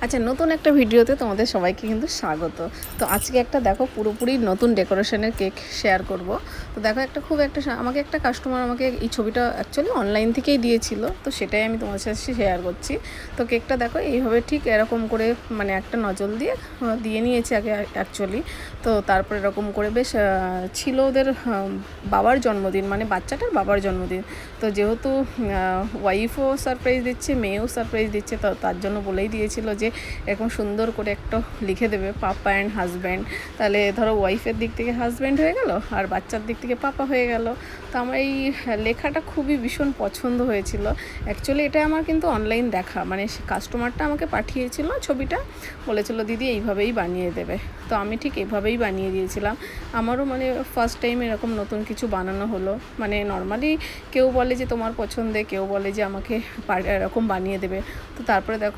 আচ্ছা, নতুন একটা ভিডিওতে তোমাদের সবাইকে কিন্তু স্বাগত। তো আজকে একটা দেখো পুরোপুরি নতুন ডেকোরেশনের কেক শেয়ার করব। তো দেখো আমাকে একটা কাস্টমার আমাকে এই ছবিটা অ্যাকচুয়ালি অনলাইন থেকেই দিয়েছিল, তো সেটাই আমি তোমাদের সাথে শেয়ার করছি। তো কেকটা দেখো এইভাবে ঠিক এরকম করে মানে একটা নজল দিয়ে নিয়েছে আগে অ্যাকচুয়ালি। তো তারপরে এরকম করে বেশ ছিল ওদের বাবার জন্মদিন, মানে বাচ্চাটার বাবার জন্মদিন। তো যেহেতু ওয়াইফও সারপ্রাইজ দিচ্ছে, মেয়েও সারপ্রাইজ দিচ্ছে, তো তার জন্য বলেই দিয়েছিল যে এরকম সুন্দর করে একটা লিখে দেবে পাপা অ্যান্ড হাজব্যান্ড। তাহলে ধরো ওয়াইফের দিক থেকে হাজব্যান্ড হয়ে গেল আর বাচ্চার দিক থেকে পাপা হয়ে গেল। তো আমার এই লেখাটা খুবই ভীষণ পছন্দ হয়েছিল। অ্যাকচুয়ালি এটা আমার কিন্তু অনলাইন দেখা, মানে কাস্টমারটা আমাকে পাঠিয়েছিল ছবিটা, বলেছিল দিদি এইভাবেই বানিয়ে দেবে। তো আমি ঠিক এইভাবেই বানিয়ে দিয়েছিলাম। আমারও মানে ফার্স্ট টাইম এরকম নতুন কিছু বানানো হলো। মানে নর্মালি কেউ বলে যে তোমার পছন্দে, কেউ বলে যে আমাকে এরকম বানিয়ে দেবে। তো তারপরে দেখো